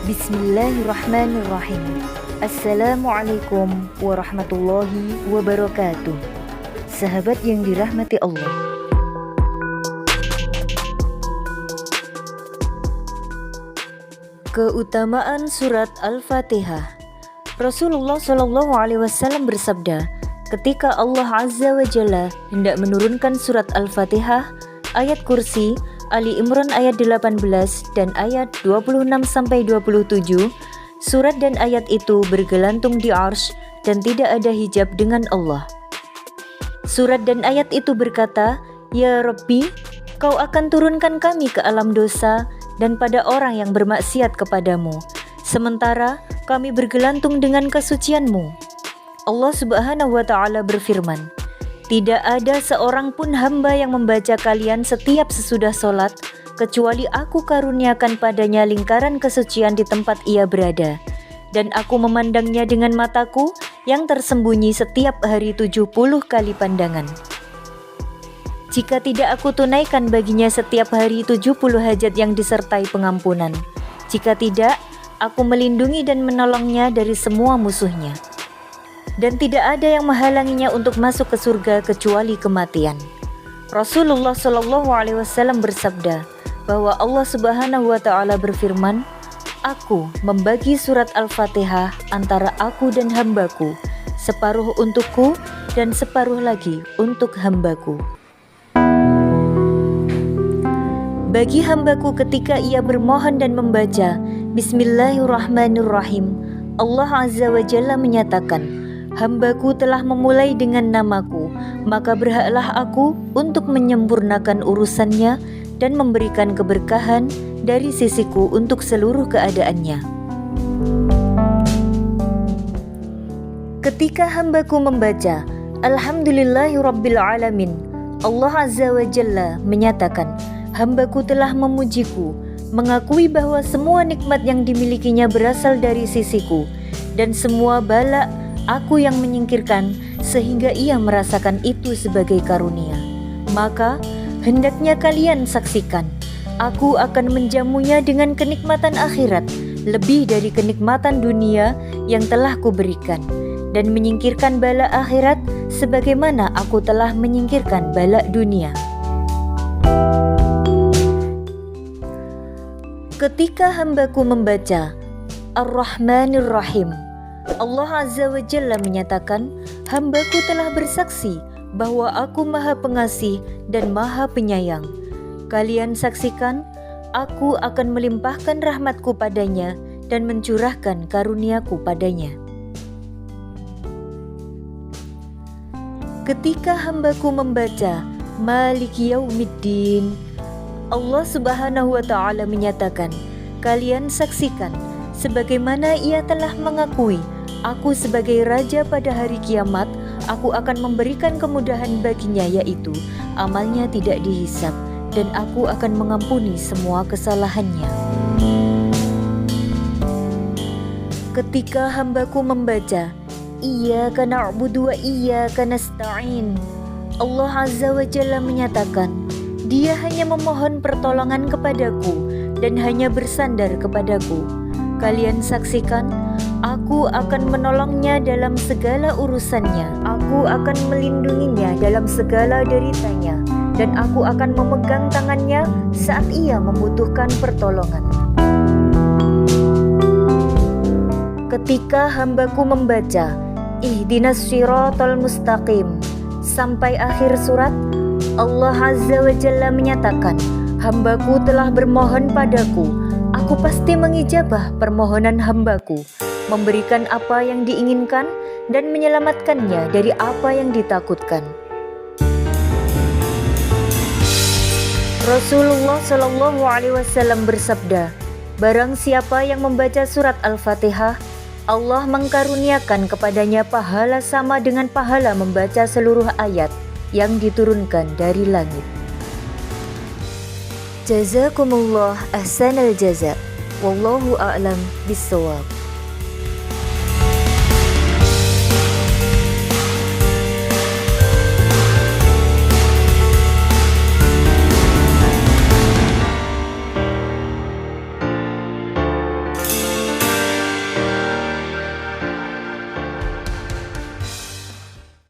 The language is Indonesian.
Bismillahirrahmanirrahim. Assalamualaikum warahmatullahi wabarakatuh. Sahabat yang dirahmati Allah, keutamaan surat Al-Fatihah. Rasulullah SAW bersabda, ketika Allah Azza wa Jalla hendak menurunkan surat Al-Fatihah, ayat kursi, Ali Imran ayat 18 dan ayat 26-27, surat dan ayat itu bergelantung di arsy dan tidak ada hijab dengan Allah. Surat dan ayat itu berkata, Ya Rabbi, Kau akan turunkan kami ke alam dosa dan pada orang yang bermaksiat kepadamu, sementara kami bergelantung dengan kesucian-Mu. Allah Subhanahu wa Ta'ala berfirman, tidak ada seorang pun hamba yang membaca kalian setiap sesudah sholat, kecuali aku karuniakan padanya lingkaran kesucian di tempat ia berada, dan aku memandangnya dengan mataku yang tersembunyi setiap hari 70 kali pandangan. Jika tidak aku tunaikan baginya setiap hari 70 hajat yang disertai pengampunan. Jika tidak, aku melindungi dan menolongnya dari semua musuhnya. Dan tidak ada yang menghalanginya untuk masuk ke surga kecuali kematian. Rasulullah SAW bersabda bahwa Allah Subhanahu wa Ta'ala berfirman, Aku membagi surat Al-Fatihah antara aku dan hambaku, separuh untukku dan separuh lagi untuk hambaku. Bagi hambaku ketika ia bermohon dan membaca Bismillahirrahmanirrahim, Allah Azza wa Jalla menyatakan, hambaku telah memulai dengan namaku, maka berhaklah aku untuk menyempurnakan urusannya dan memberikan keberkahan dari sisiku untuk seluruh keadaannya. Ketika hambaku membaca Alhamdulillahirrabbilalamin, Allah Azza wa Jalla menyatakan, hambaku telah memujiku, mengakui bahwa semua nikmat yang dimilikinya berasal dari sisiku, dan semua bala aku yang menyingkirkan sehingga ia merasakan itu sebagai karunia. Maka hendaknya kalian saksikan, aku akan menjamunya dengan kenikmatan akhirat lebih dari kenikmatan dunia yang telah kuberikan, dan menyingkirkan bala akhirat sebagaimana aku telah menyingkirkan bala dunia. Ketika hambaku membaca Ar-Rahmanir-Rahim, Allah Azza wa Jalla menyatakan, hambaku telah bersaksi bahwa aku Maha Pengasih dan Maha Penyayang. Kalian saksikan, aku akan melimpahkan rahmatku padanya dan mencurahkan karuniaku padanya. Ketika hambaku membaca Maliki Yaumiddin, Allah Subhanahu wa Ta'ala menyatakan, kalian saksikan sebagaimana ia telah mengakui aku sebagai raja pada hari kiamat, aku akan memberikan kemudahan baginya, yaitu amalnya tidak dihisab, dan aku akan mengampuni semua kesalahannya. Ketika hambaku membaca Iyyaka na'budu wa iyyaka nasta'in, Allah Azza wa Jalla menyatakan, Dia hanya memohon pertolongan kepadaku dan hanya bersandar kepadaku. Kalian saksikan, aku akan menolongnya dalam segala urusannya, aku akan melindunginya dalam segala deritanya, dan aku akan memegang tangannya saat ia membutuhkan pertolongan. Ketika hambaku membaca Ihdinas Shiratal Mustaqim sampai akhir surat, Allah Azza wa Jalla menyatakan, hambaku telah bermohon padaku, aku pasti mengijabah permohonan hambaku, memberikan apa yang diinginkan dan menyelamatkannya dari apa yang ditakutkan. Rasulullah SAW bersabda, barang siapa yang membaca surat Al-Fatihah, Allah mengkaruniakan kepadanya pahala sama dengan pahala membaca seluruh ayat yang diturunkan dari langit. Jazakumullah ahsanal jaza. Wallahu a'lam bissawab.